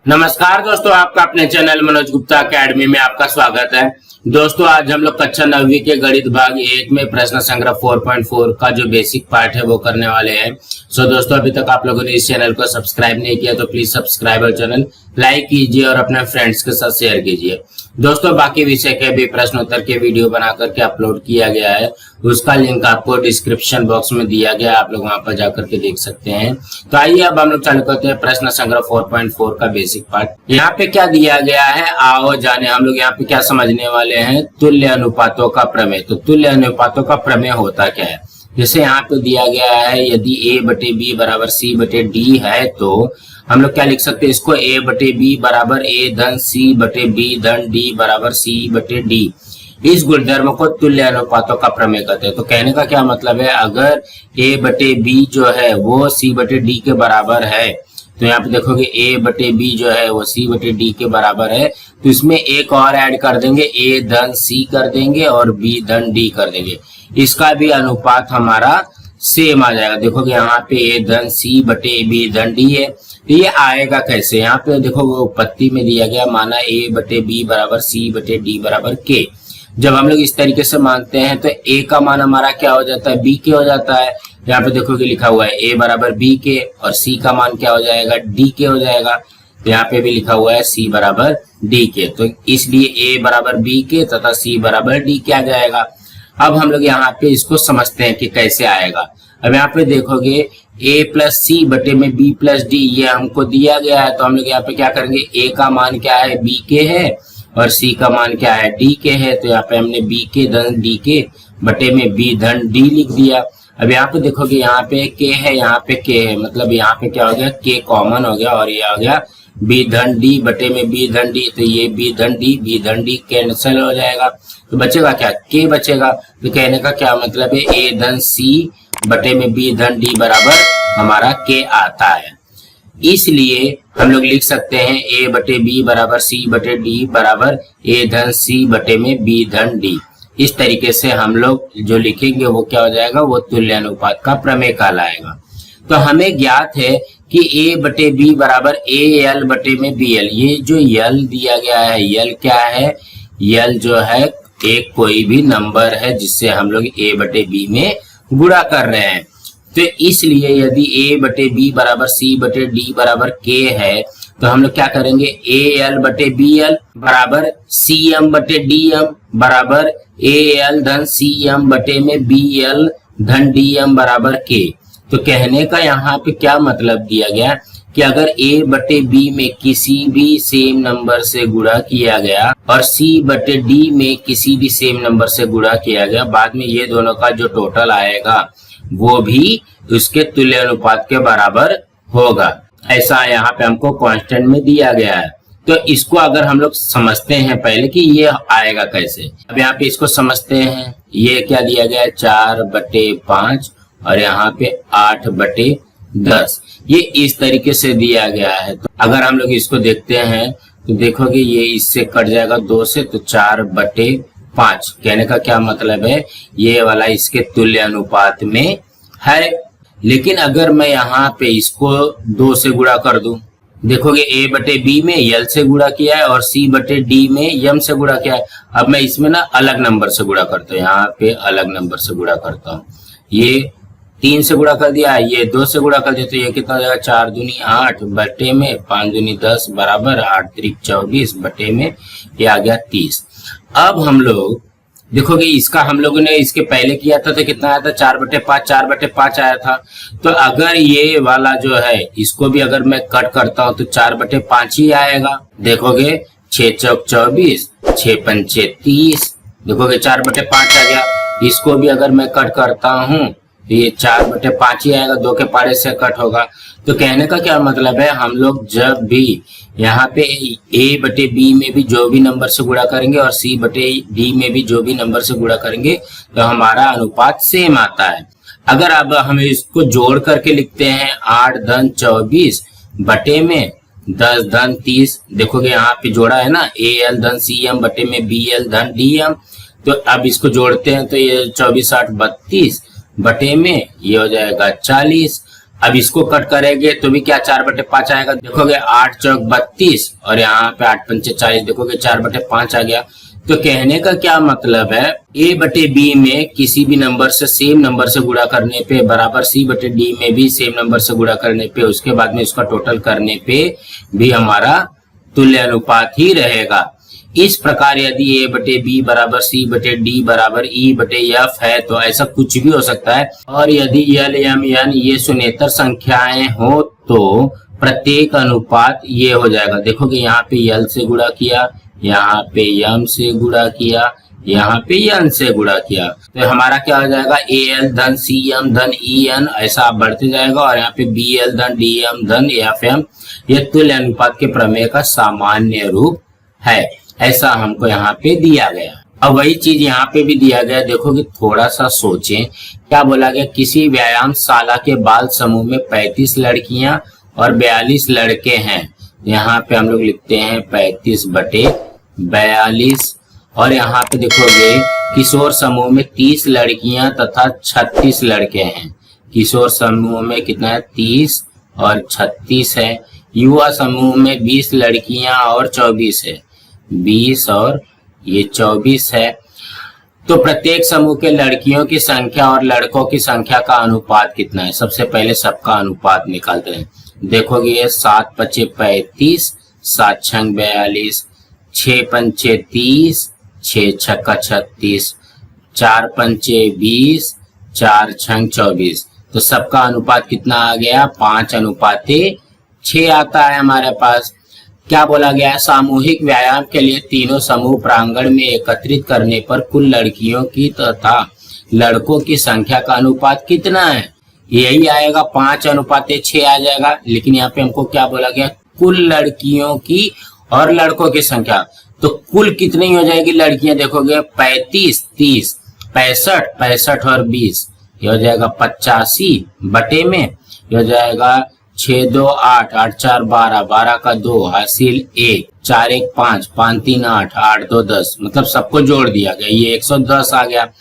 नमस्कार दोस्तों, आपका अपने चैनल मनोज गुप्ता अकेडमी में आपका स्वागत है। दोस्तों आज हम लोग कक्षा 9वीं के गणित भाग 1 में प्रश्न संग्रह 4.4 का जो बेसिक पार्ट है वो करने वाले हैं। दोस्तों अभी तक आप लोगों ने इस चैनल को सब्सक्राइब नहीं किया तो प्लीज सब्सक्राइब और चैनल लाइक कीजिए और अपने फ्रेंड्स के साथ शेयर कीजिए। दोस्तों बाकी विषय के भी प्रश्न उत्तर के वीडियो बना करके अपलोड किया गया है, उसका लिंक आपको डिस्क्रिप्शन बॉक्स में दिया गया है, आप लोग वहां पर जाकर के देख सकते हैं। तो आइए अब हम लोग चालू करते हैं प्रश्न संग्रह 4.4 का बेसिक पार्ट। यहाँ पे क्या दिया गया है, आओ जाने हम लोग यहाँ पे क्या समझने वाले हैं, तुल्य अनुपातों का प्रमेय। तो तुल्य अनुपातों का प्रमेय होता क्या है, जैसे यहाँ पे दिया गया है यदि a बटे बी बराबर c बटे डी है तो हम लोग क्या लिख सकते हैं, इसको a बटे बी बराबर a धन c बटे b धन d बराबर c बटे d। इस गुणधर्म को तुल्य अनुपातों का प्रमेय कहते हैं। तो कहने का क्या मतलब है, अगर a बटे b जो है वो c बटे d के बराबर है तो यहाँ पे देखोगे a बटे b जो है वो c बटे d के बराबर है, तो इसमें एक और ऐड कर देंगे, a धन c कर देंगे और b धन d कर देंगे। इसका भी अनुपात हमारा सेम आ जाएगा। देखोगे यहाँ पे a धन c बटे b धन d है, तो ये आएगा कैसे, यहाँ पे देखो वो उत्पत्ति में दिया गया, माना a बटे b बराबर c बटे d बराबर k। जब हम लोग इस तरीके से मानते हैं तो a का मान हमारा क्या हो जाता है, b के हो जाता है। यहाँ पे देखोगे लिखा हुआ है a बराबर b के और c का मान क्या हो जाएगा, d के हो जाएगा। तो यहाँ पे भी लिखा हुआ है c बराबर d के, तो इसलिए a बराबर b के तथा c बराबर d के आ जाएगा। अब हम लोग यहाँ पे इसको समझते हैं कि कैसे आएगा। अब यहाँ पे देखोगे a प्लस सी बटे में b प्लस डी ये हमको दिया गया है, तो हम लोग यहाँ पे क्या करेंगे, a का मान क्या है, b के है और c का मान क्या है, d के है। तो यहाँ पे हमने b के धन d के बटे में b धन d लिख दिया। अब यहाँ पे देखोगे यहाँ पे k है, यहाँ पे k है, मतलब यहाँ पे क्या हो गया, k कॉमन हो गया और ये आ गया b धन d बटे में b धन d। तो ये b धन d कैंसिल हो जाएगा, तो बचेगा क्या, k बचेगा। तो कहने का क्या मतलब है, a धन c बटे में b धन d बराबर हमारा k आता है। इसलिए हम लोग लिख सकते हैं a बटे b बराबर c बटे d बराबर a धन c बटे में b धन d। इस तरीके से हम लोग जो लिखेंगे वो क्या हो जाएगा, वो तुल्य अनुपात का प्रमेय कहलाएगा। तो हमें ज्ञात है कि a बटे b बराबर a l बटे में b l। ये जो l दिया गया है, l क्या है, l जो है एक कोई भी नंबर है जिससे हम लोग a बटे b में गुणा कर रहे हैं। तो इसलिए यदि a बटे b बराबर c बटे d बराबर k है तो हम लोग क्या करेंगे, a l बटे b l बराबर c m बटे d m बराबर a l धन c m बटे में b l धन d m बराबर k। तो कहने का यहाँ पे क्या मतलब दिया गया कि अगर a बटे b में किसी भी सेम नंबर से गुणा किया गया और c बटे d में किसी भी सेम नंबर से गुणा किया गया, बाद में ये दोनों का जो टोटल आएगा वो भी उसके तुल्य अनुपात के बराबर होगा। ऐसा यहाँ पे हमको कांस्टेंट में दिया गया है। तो इसको अगर हम लोग समझते हैं पहले कि ये आएगा कैसे, अब यहाँ पे इसको समझते हैं। ये क्या दिया गया है, 4 बटे 5 और यहाँ पे 8 बटे 10, ये इस तरीके से दिया गया है। तो अगर हम लोग इसको देखते हैं तो देखोगे ये इससे कट जाएगा 2 से, तो 4 बटे 5। कहने का क्या मतलब है, ये वाला इसके तुल्य अनुपात में है। लेकिन अगर मैं यहाँ पे इसको 2 से गुणा कर दूं, देखोगे a बटे b में l से गुणा किया है और c बटे d में m से गुणा किया है। अब मैं इसमें ना अलग नंबर से गुणा करता हूँ, यहाँ पे अलग नंबर से गुणा करता हूँ। ये 3 से गुणा कर दिया, ये 2 से गुणा कर दिया, तो ये कितना हो जाएगा, 4 दूनी 8 बटे में 5 दूनी 10 बराबर 8 त्रिक 24 बटे में ये आ गया 30। अब हम लोग देखोगे इसका हम लोगों ने इसके पहले किया था तो कितना आया था, 4 बटे 5, 4 बटे 5 आया था। तो अगर ये वाला जो है इसको भी अगर मैं कट करता हूं तो 4 बटे 5 ही आएगा। देखोगे 6 चौक 24, 6 पंचे 30, देखोगे 4 बटे 5 आ गया। इसको भी अगर मैं कट करता हूं तो ये 4 बटे 5 ही आएगा, 2 के पारे से कट होगा। तो कहने का क्या मतलब है, हम लोग जब भी यहाँ पे a बटे b में भी जो भी नंबर से गुणा करेंगे और c बटे d में भी जो भी नंबर से गुणा करेंगे तो हमारा अनुपात सेम आता है। अगर अब हम इसको जोड़ करके लिखते हैं 8 धन 24 बटे में 10 धन 30, देखोगे यहाँ पे जोड़ा है ना, a l धन c m बटे में b l धन d m। तो अब इसको जोड़ते हैं तो ये 24 8 32 बटे में ये हो जाएगा 40। अब इसको कट करेंगे तो भी क्या 4/5 आएगा। देखोगे 8 चौक 32 और यहाँ पे 8 पंचे 40, देखोगे 4/5 आ गया। तो कहने का क्या मतलब है, a/b में किसी भी नंबर से सेम नंबर से गुणा करने पे बराबर c/d में भी सेम नंबर से गुणा करने पे उसके बाद में इसका टोटल करने पे भी हमारा तुल्य अनुपात ही रहेगा। इस प्रकार यदि a/b बराबर c/d बराबर e/f है तो ऐसा कुछ भी हो सकता है। और यदि l, m, n ये शून्येतर संख्याएं हो तो प्रत्येक अनुपात ये हो जाएगा। देखोगे यहाँ पे l से गुणा किया, यहाँ पे m से गुणा किया, यहाँ पे n से गुणा किया, तो हमारा क्या हो जाएगा, al धन cm धन en ऐसा बढ़ते जाएगा। और यहाँ पे bl धन dm धन fm ये तुल्य अनुपात के प्रमेय का सामान्य रूप है, ऐसा हमको यहाँ पे दिया गया। अब वही चीज यहाँ पे भी दिया गया। देखोगे थोड़ा सा सोचें, क्या बोला गया, किसी व्यायामशाला के बाल समूह में 35 लड़कियां और 42 लड़के हैं। यहाँ पे हम लोग लिखते हैं 35/42 और यहाँ पे देखोगे किशोर समूह में 30 लड़कियां तथा 36 लड़के हैं। किशोर समूह में कितना है, 30 और 36 है। युवा समूह में 20 लड़कियां और 24 है, 20 और ये 24 है। तो प्रत्येक समूह के लड़कियों की संख्या और लड़कों की संख्या का अनुपात कितना है। सबसे पहले सबका अनुपात निकालते हैं। देखोगे ये 7 पचे 35, 7 छंग 42, 6 पंचे 30, 6 छक्का 36, 4 पंचे 20, 4 छंग 24। तो सबका अनुपात कितना आ गया, 5:6 आता है हमारे पास। क्या बोला गया है, सामूहिक व्यायाम के लिए तीनों समूह प्रांगण में एकत्रित करने पर कुल लड़कियों की तथा लड़कों की संख्या का अनुपात कितना है। यही आएगा 5:6 आ जाएगा। लेकिन यहाँ पे हमको क्या बोला गया, कुल लड़कियों की और लड़कों की संख्या। तो कुल कितनी हो जाएगी लड़कियां, देखोगे 35, 30, 65, 65 और 20 ये हो जाएगा 85 बटे में, ये हो जाएगा 6 2 8, 8 4 12, 12 का 2 हासिल 1, 4 1 5, 5 3 8, 8 2 10, मतलब सबको जोड़ दिया गया, ये 110 आ गया।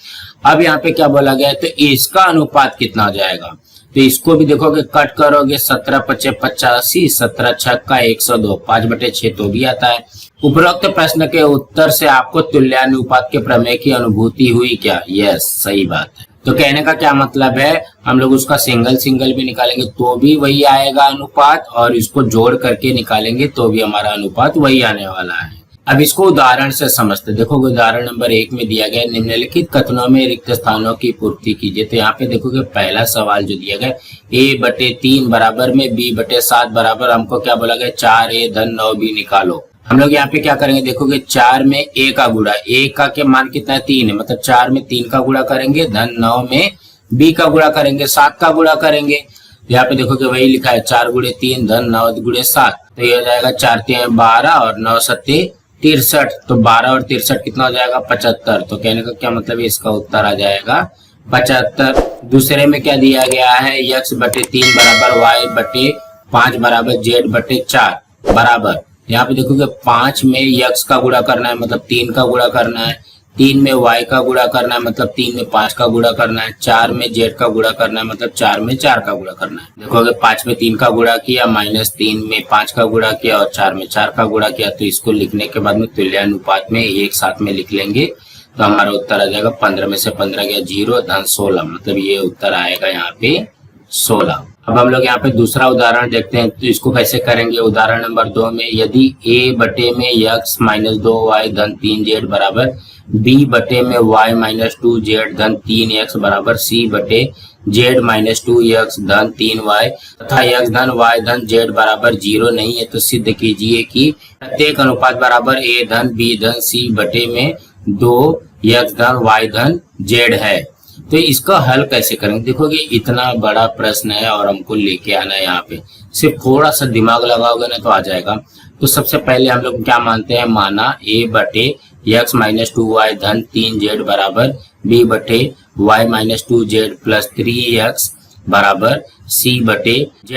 अब यहाँ पे क्या बोला गया, तो इसका अनुपात कितना हो जाएगा। तो इसको भी देखोगे कट करोगे 17 पचे 85, 17 छक्का 102, 5/6 तो भी आता है। उपरोक्त प्रश्न के उत्तर से आपको तुल्यानुपात के प्रमेय की अनुभूति हुई क्या। यस, सही बात है। तो कहने का क्या मतलब है, हम लोग उसका सिंगल भी निकालेंगे तो भी वही आएगा अनुपात, और इसको जोड़ करके निकालेंगे तो भी हमारा अनुपात वही आने वाला है। अब इसको उदाहरण से समझते। देखोगे उदाहरण नंबर 1 में दिया गया, निम्नलिखित कथनों में रिक्त स्थानों की पूर्ति कीजिए। तो यहाँ पे देखोगे पहला सवाल जो दिया गया, a/3 बराबर में b/7 बराबर, हमको क्या बोला गया, 4a धन 9b निकालो। हम लोग यहाँ पे क्या करेंगे, देखोगे 4 में a का गुणा, a का के मान कितना है 3 है, मतलब 4 में 3 का गुणा करेंगे, धन 9 में b का गुणा करेंगे, 7 का गुणा करेंगे। यहाँ पे देखोगे वही लिखा है 4 × 3 धन 9 × 7, तो ये हो जाएगा 4 3 12 और 9 7 63। तो 12 और 63 कितना हो जाएगा, 75। तो कहने का क्या मतलब है, इसका उत्तर आ जाएगा 75। दूसरे में क्या दिया गया है, x/3 बराबर y/5 बराबर z/4 बराबर, यहाँ पे देखोगे 5 में x का गुणा करना है, मतलब 3 का गुणा करना है, 3 में y का गुणा करना है, मतलब 3 में 5 का गुणा करना है, 4 में z का गुणा करना है, मतलब 4 में 4 का गुणा करना है। देखोगे 5 में 3 का गुणा किया, -3 में 5 का गुणा किया और 4 में 4 का गुणा किया। तो इसको लिखने के बाद में तुल्यानुपात में एक साथ में लिख लेंगे तो हमारा उत्तर आ जाएगा 15 में से 15 गया 0 धन 16, मतलब ये उत्तर आएगा यहाँ पे 16। अब हम लोग यहाँ पे दूसरा उदाहरण देखते हैं, तो इसको कैसे करेंगे। उदाहरण नंबर 2 में, यदि a बटे में x - 2y धन 3z बराबर b बटे में y - 2z धन 3x बराबर c बटे z - 2x धन 3y तथा x धन y धन z बराबर 0 नहीं है, तो सिद्ध कीजिए कि प्रत्येक अनुपात बराबर a धन b धन c बटे में 2x धन y धन z है। तो इसका हल कैसे करेंगे। देखोगे इतना बड़ा प्रश्न है और हमको लेके आना है, यहाँ पे सिर्फ थोड़ा सा दिमाग लगाओगे ना तो आ जाएगा। तो सबसे पहले हम लोग क्या मानते हैं, माना a बटे x - 2y धन 3z बराबर b बटे y - 2z प्लस 3x बराबर c बटे z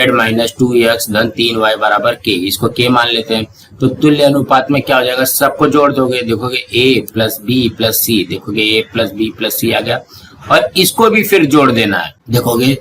- 2x धन 3y बराबर k। इसको k मान लेते हैं। तो तुल्य अनुपात में क्या हो जाएगा, सबको जोड़ दोगे, देखोगे a plus b plus c, देखोगे a plus b plus c आ गया, और इसको भी फिर जोड़ देना है। देखोगे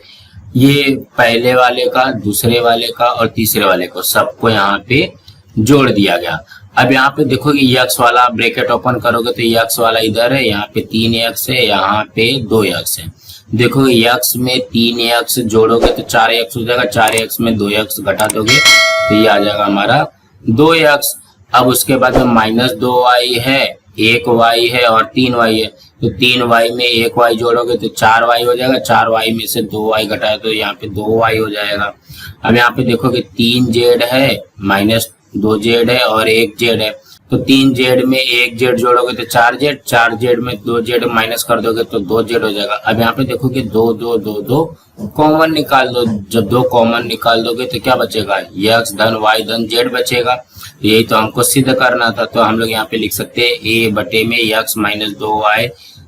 ये पहले वाले का, दूसरे वाले का और तीसरे वाले को सबको यहाँ पे जोड़ दिया गया। अब यहाँ पे देखोगे यक्स वाला ब्रैकेट ओपन करोगे तो यक्स वाला इधर है, यहाँ पे 3x है, यहाँ पे 2x है। देखोगे यक्स में 3x जोड़ोगे तो 4x हो जाएगा, 4x में 2x घटा दोगे तो ये आ जाएगा हमारा 2x। अब उसके बाद में -2y है, 1y है और 3y है, तो 3y में 1y जोड़ोगे तो 4y हो जाएगा, 4y में से 2y घटाए तो यहाँ पे 2y हो जाएगा। अब यहाँ पे देखोगे 3z है, -2z है और 1z है, तो 3z में 1z जोड़ोगे तो 4z, 4z में 2z माइनस कर दोगे तो 2z हो जाएगा। अब यहाँ पे देखोगे 2 2 2 2 कॉमन निकाल दो। जब 2 कॉमन निकाल दोगे तो क्या बचेगा, x धन y धन z बचेगा। यही तो हमको सिद्ध करना था, तो हम लोग यहाँ पे लिख सकते हैं a बटे में x माइनस 2y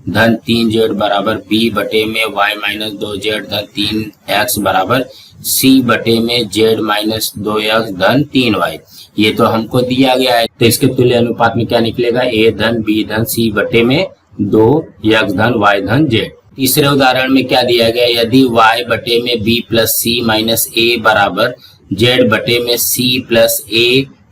धन 3z बराबर b बटे में y माइनस 2z धन 3x बराबर c बटे में z माइनस 2x धन 3y। ये तो हमको दिया गया है, तो इसके तुल्य अनुपात में क्या निकलेगा, a धन b धन c बटे में 2x धन y धन z। तीसरे उदाहरण में क्या दिया गया, यदि y बटे में b plus c minus a बराबर z बटे में c plus a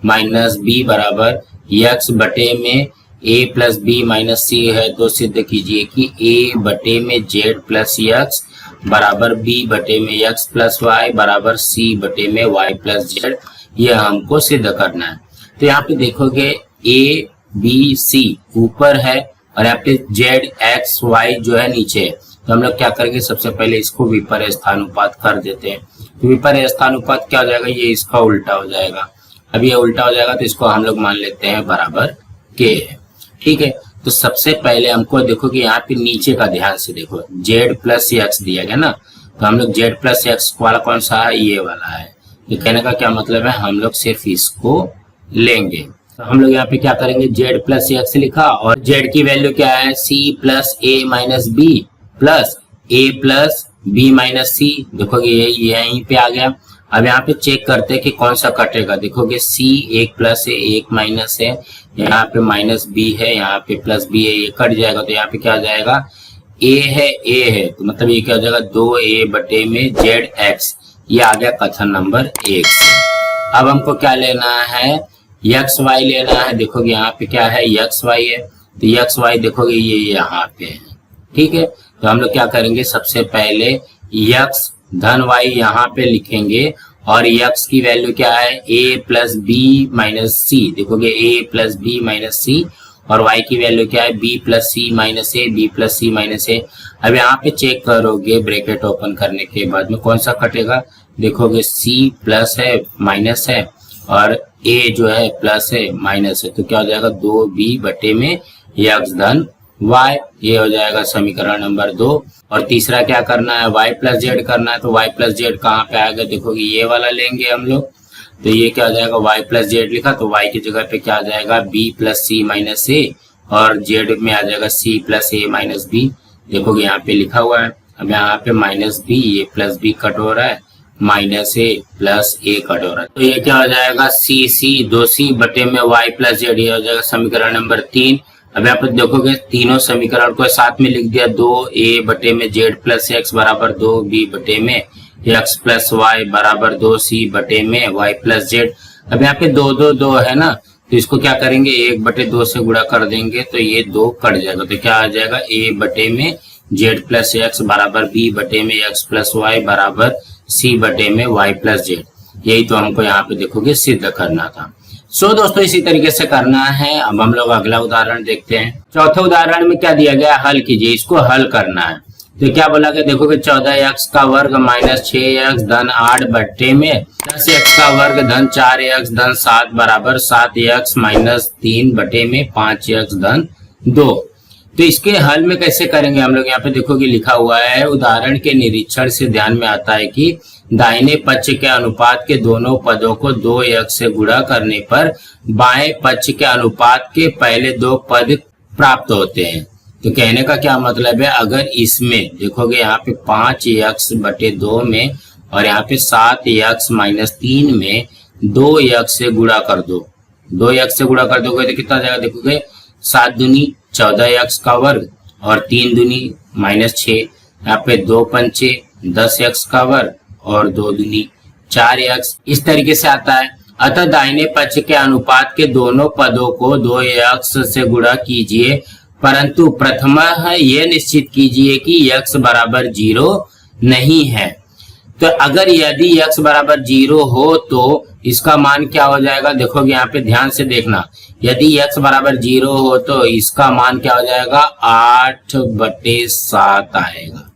minus b बराबर x बटे में a plus b minus c है, तो सिद्ध कीजिए कि a बटे में z प्लस x बराबर b बटे में x प्लस y बराबर c बटे में y प्लस z। यह हमको सिद्ध करना है। तो यहाँ पे देखोगे a b c ऊपर है और यहाँ पे z x y जो है नीचे है, तो हम लोग क्या करेंगे, सबसे पहले इसको विपर्य स्थानुपात कर देते हैं। तो विपर्य स्थानुपात क्या हो जाएगा, ये इसका उल्टा हो जाएगा। अब ये उल्टा हो जाएगा तो इसको हम लोग मान लेते हैं बराबर k है, ठीक है। तो सबसे पहले हमको देखो कि यहाँ पे नीचे का ध्यान से देखो, z प्लस x दिया गया ना, तो हम लोग z प्लस x वाला कौन सा है, ये वाला है। ये कहने का क्या मतलब है, हम लोग सिर्फ इसको लेंगे। तो हम लोग यहाँ पे क्या करेंगे, z प्लस x लिखा और z की वैल्यू क्या है, c plus a minus b plus a plus b minus c। देखोगे ये यहीं पे आ गया। अब यहाँ पे चेक करते हैं कि कौन सा कटेगा। देखोगे c 1 प्लस है, 1 माइनस है, यहाँ पे माइनस b है, यहाँ पे प्लस b है, ये कट जाएगा तो यहाँ पे क्या आ जाएगा, a है, तो मतलब ये क्या हो जाएगा, 2a बटे में zx। ये आ गया कथन नंबर 1 से। अब हमको क्या लेना है, एक्स वाई लेना है। देखोगे यहाँ पे क्या है, एक्स वाई है, तो एक्स वाई देखोगे ये यहाँ पे है, ठीक है। तो हम लोग क्या करेंगे, सबसे पहले एक्स धन वाई यहाँ पे लिखेंगे और एक्स की वैल्यू क्या है, a प्लस बी माइनस सी। देखोगे a प्लस बी माइनस सी और y की वैल्यू क्या है, b प्लस सी माइनस ए, बी प्लस सी माइनस ए। अब यहाँ पे चेक करोगे ब्रैकेट ओपन करने के बाद में कौन सा कटेगा, देखोगे c प्लस है माइनस है और a जो है प्लस है माइनस है, तो क्या हो जाएगा, 2b बटे में x धन y। ये हो जाएगा समीकरण नंबर 2। और तीसरा क्या करना है, y प्लस जेड करना है। तो y प्लस जेड कहाँ पे आएगा, देखोगे ये वाला लेंगे हम लोग, तो ये क्या हो जाएगा, y प्लस जेड लिखा तो y की जगह पे क्या आ जाएगा, b प्लस सी माइनस ए और z में आ जाएगा c प्लस ए माइनस बी। देखोगे यहाँ पे लिखा हुआ है। अब यहाँ पे माइनस बी, ये प्लस बी कट हो रहा है, माइनस ए प्लस ए कट हो रहा है, तो ये क्या हो जाएगा, सी 2c बटे में y प्लस जेड। ये हो जाएगा समीकरण नंबर 3। अब यहाँ पर देखोगे तीनों समीकरण को साथ में लिख दिया, 2a बटे में z प्लस एक्स बराबर 2b बटे में x प्लस वाई बराबर 2c बटे में y प्लस जेड। अब यहाँ पे 2 2 2 है ना, तो इसको क्या करेंगे, 1 बटे 2 से गुणा कर देंगे तो ये 2 कट जाएगा, तो क्या आ जाएगा, a बटे में z प्लस एक्स बराबर b बटे में x प्लस वाई बराबर c बटे में y प्लस जेड। यही तो हमको यहाँ पे देखोगे सिद्ध करना था। सो दोस्तों इसी तरीके से करना है। अब हम लोग अगला उदाहरण देखते हैं। चौथे उदाहरण में क्या दिया गया, हल कीजिए। इसको हल करना है तो क्या बोला गया, देखोगे 14x का वर्ग माइनस 6x धन 8 बट्टे में 10x का वर्ग धन 4x धन 7 बराबर 7x माइनस 3 बटे में 5x धन 2। तो इसके हल में कैसे करेंगे हम लोग, यहाँ पे देखोगे लिखा हुआ है, उदाहरण के निरीक्षण से ध्यान में आता है कि दाहिने पक्ष के अनुपात के दोनों पदों को 2x से गुणा करने पर बाएं पक्ष के अनुपात के पहले 2 पद प्राप्त होते हैं। तो कहने का क्या मतलब है, अगर इसमें देखोगे यहाँ पे 5x बटे 2 में और यहाँ पे 7x माइनस 3 में 2x से गुणा कर दो, 2x से गुणा कर दोगे तो कितना जाएगा, देखोगे 7 दूनी 14x का वर्ग और 3 दूनी माइनस 6, यहाँ पे 2 पंचे 10x का वर्ग और 2 दूनी 4x, इस तरीके से आता है। अतः दाहिने पक्ष के अनुपात के दोनों पदों को 2x से गुणा कीजिए, परंतु प्रथमतः यह निश्चित कीजिए कि x बराबर 0 नहीं है। तो अगर यदि x बराबर 0 हो तो इसका मान क्या हो जाएगा, देखोगे यहाँ पे ध्यान से देखना, यदि x बराबर 0 हो तो इसका मान क्या हो जाएगा, 8/7 आएगा,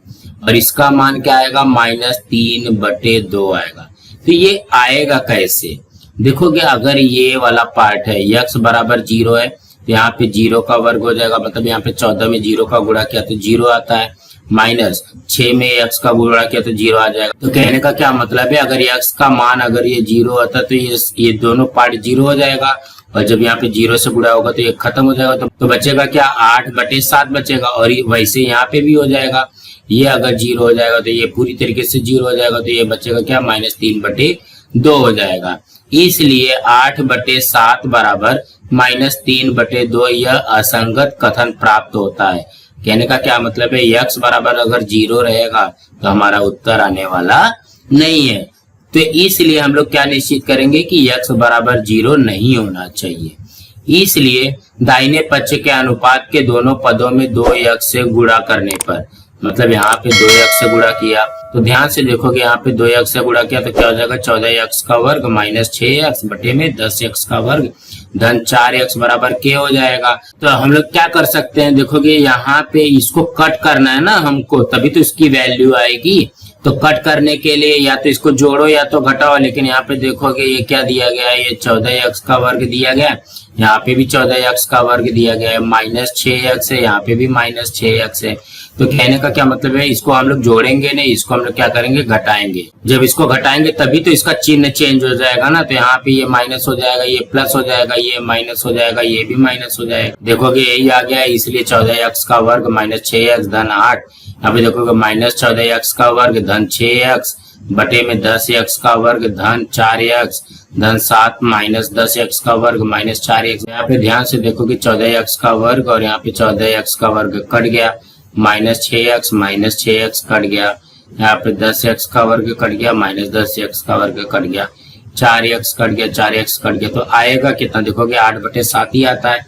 और इसका मान क्या आएगा, -3/2 आएगा। तो ये आएगा कैसे, देखोगे अगर ये वाला पार्ट है x बराबर 0 है तो यहाँ पे 0 का वर्ग हो जाएगा, मतलब यहाँ पे 14 में 0 का गुणा किया तो 0 आता है, माइनस 6 में x का गुणा किया तो 0 आ जाएगा। तो कहने का क्या मतलब है, अगर x का मान अगर ये 0 आता तो ये दोनों पार्ट 0 हो जाएगा, और जब यहाँ पे 0 से गुणा होगा तो ये खत्म हो जाएगा, तो बचेगा क्या, 8/7 बचेगा। और वैसे यहाँ पे भी हो जाएगा, ये अगर 0 हो जाएगा तो ये पूरी तरीके से 0 हो जाएगा, तो ये बचेगा क्या, -3/2 हो जाएगा। इसलिए 8/7 बराबर -3/2 यह असंगत कथन प्राप्त होता है। कहने का क्या मतलब है, x बराबर अगर 0 रहेगा तो हमारा उत्तर आने वाला नहीं है। तो इसलिए हम लोग क्या निश्चित करेंगे कि x बराबर 0 नहीं होना चाहिए। इसलिए दाहिने पक्ष के अनुपात के दोनों पदों में 2x से गुणा करने पर, मतलब यहाँ पे 2x से गुणा किया तो ध्यान से देखोगे यहाँ पे 2x से गुणा किया तो क्या हो जाएगा, 14x का वर्ग माइनस 6x बटे में 10x का वर्ग धन 4x बराबर k हो जाएगा। तो हम लोग क्या कर सकते हैं, देखोगे यहाँ पे इसको कट करना है ना हमको, तभी तो इसकी वैल्यू आएगी। तो कट करने के लिए या तो इसको जोड़ो या तो घटाओ, लेकिन यहाँ पे देखोगे ये क्या दिया गया है, ये 14x का वर्ग दिया गया है, यहाँ पे भी 14x का वर्ग दिया गया है, -6x है, यहाँ पे भी -6x है। तो कहने का क्या मतलब है, इसको हम लोग जोड़ेंगे नहीं, इसको हम लोग क्या करेंगे, घटाएंगे। जब इसको घटाएंगे तभी तो इसका चिन्ह चेंज हो जाएगा ना, तो यहाँ पे ये माइनस हो जाएगा, ये प्लस हो जाएगा, ये माइनस हो जाएगा, ये भी माइनस हो जाएगा। देखोगे यही आ गया, इसलिए 14x का वर्ग -6x धन 8, यहाँ पे देखोगे -14x का वर्ग धन 6x बटे में 10x का वर्ग धन 4x धन 7 माइनस 10x का वर्ग माइनस 4x। यहाँ पे ध्यान से देखोगे 14x का वर्ग और यहाँ पे 14x का वर्ग कट गया, -6x कट गया, यहाँ पे 10x का वर्ग कट गया, -10x का वर्ग कट गया, 4x कट गया, 4x कट गया। तो आएगा कितना, देखोगे 8/7 ही आता है।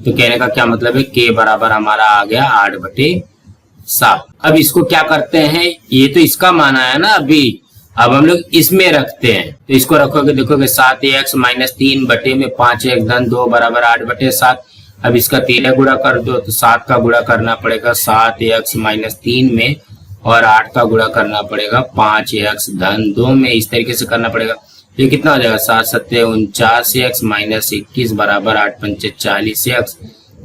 तो कहने का क्या मतलब है, k बराबर हमारा आ गया 8/7। अब इसको क्या करते हैं, ये तो इसका मान आया ना अभी, अब हम लोग इसमें रखते हैं। तो इसको रखोगे, देखोगे 7x - 3 बटे में 5x धन 2 बराबर 8/7। अब इसका 13 गुणा कर दो तो 7 का गुणा करना पड़ेगा 7x - 3 में, और 8 का गुणा करना पड़ेगा 5x धन 2 में, इस तरीके से करना पड़ेगा। ये कितना हो जाएगा, 7 7 49x - 21 बराबर 8 5 40x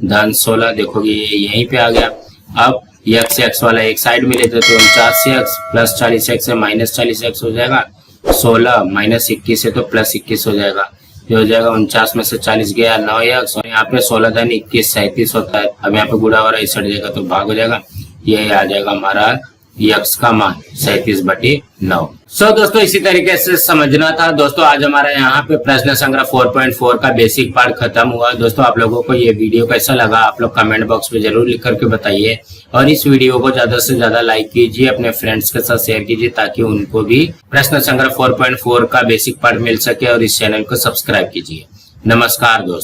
धन 16। देखोगे ये यहीं पे आ गया। अब x वाला एक साइड में लेते तो 49x प्लस 40x है -40x हो जाएगा, 16 - 21 है तो प्लस 21 हो जाएगा। ये हो जाएगा 49 में से 40 गया 9x, और यहाँ पे 16 धन 21 37 होता है। अब यहाँ पे गुणा हो रहा है, इस हट जाएगा तो भाग हो जाएगा, ये आ जाएगा हमारा x का मान 37/9। सो दोस्तों इसी तरीके से समझना था। दोस्तों आज हमारा यहाँ पे प्रश्न संग्रह 4.4 का बेसिक पार्ट खत्म हुआ। दोस्तों आप लोगों को ये वीडियो कैसा लगा, आप लोग कमेंट बॉक्स में जरूर लिख करके बताइए, और इस वीडियो को ज्यादा से ज्यादा लाइक कीजिए, अपने फ्रेंड्स के साथ शेयर कीजिए, ताकि उनको भी प्रश्न संग्रह 4.4 का बेसिक पार्ट मिल सके, और इस चैनल को सब्सक्राइब कीजिए। नमस्कार दोस्तों।